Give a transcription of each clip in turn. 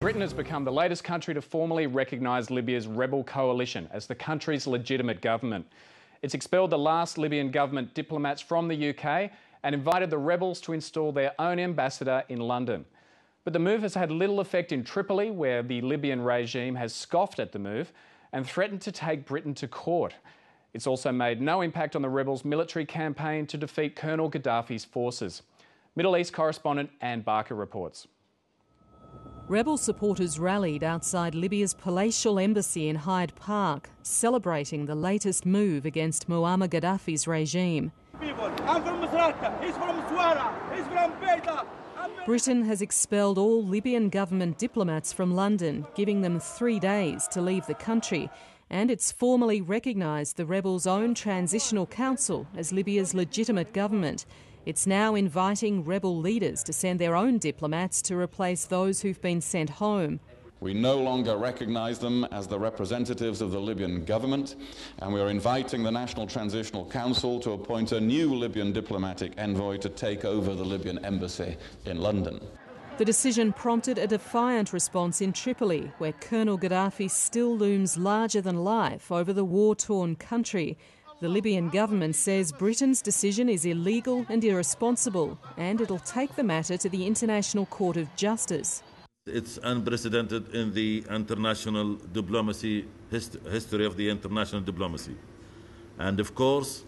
Britain has become the latest country to formally recognise Libya's rebel coalition as the country's legitimate government. It's expelled the last Libyan government diplomats from the UK and invited the rebels to install their own ambassador in London. But the move has had little effect in Tripoli, where the Libyan regime has scoffed at the move and threatened to take Britain to court. It's also made no impact on the rebels' military campaign to defeat Colonel Gaddafi's forces. Middle East correspondent Anne Barker reports. Rebel supporters rallied outside Libya's palatial embassy in Hyde Park, celebrating the latest move against Muammar Gaddafi's regime. I'm from Misrata, he's from Swara, he's from Beida. Britain has expelled all Libyan government diplomats from London, giving them 3 days to leave the country, and it's formally recognised the rebels' own transitional council as Libya's legitimate government. It's now inviting rebel leaders to send their own diplomats to replace those who've been sent home. We no longer recognise them as the representatives of the Libyan government, and we are inviting the National Transitional Council to appoint a new Libyan diplomatic envoy to take over the Libyan embassy in London. The decision prompted a defiant response in Tripoli, where Colonel Gaddafi still looms larger than life over the war-torn country. The Libyan government says Britain's decision is illegal and irresponsible, and it'll take the matter to the International Court of Justice. It's unprecedented in the international diplomacy, history of the international diplomacy. And of course,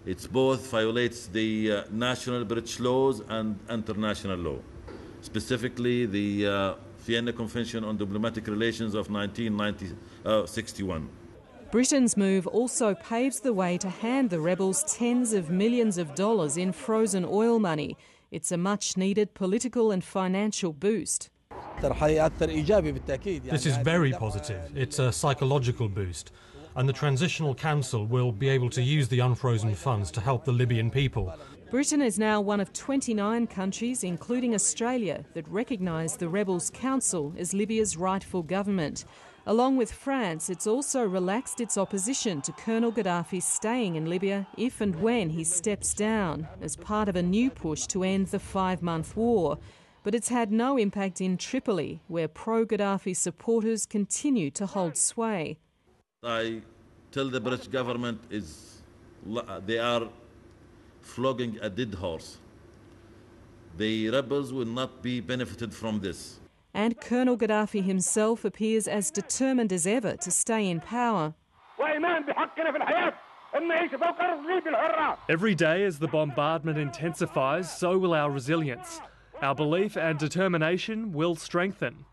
it both violates the national British laws and international law, specifically the Vienna Convention on Diplomatic Relations of 1961. Britain's move also paves the way to hand the rebels tens of millions of dollars in frozen oil money. It's a much-needed political and financial boost. This is very positive. It's a psychological boost. And the Transitional Council will be able to use the unfrozen funds to help the Libyan people. Britain is now one of 29 countries, including Australia, that recognise the rebels' council as Libya's rightful government. Along with France, it's also relaxed its opposition to Colonel Gaddafi staying in Libya if and when he steps down, as part of a new push to end the 5-month war. But it's had no impact in Tripoli, where pro-Gaddafi supporters continue to hold sway. I tell the British government they are flogging a dead horse. The rebels will not be benefited from this. And Colonel Gaddafi himself appears as determined as ever to stay in power. Every day as the bombardment intensifies, so will our resilience. Our belief and determination will strengthen.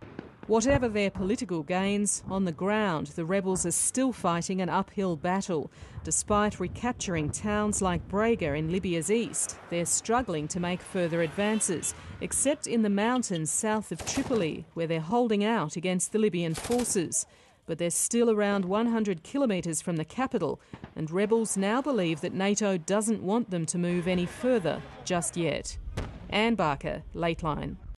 Whatever their political gains, on the ground the rebels are still fighting an uphill battle. Despite recapturing towns like Brega in Libya's east, they're struggling to make further advances, except in the mountains south of Tripoli, where they're holding out against the Libyan forces. But they're still around 100 kilometres from the capital, and rebels now believe that NATO doesn't want them to move any further just yet. Anne Barker, Lateline.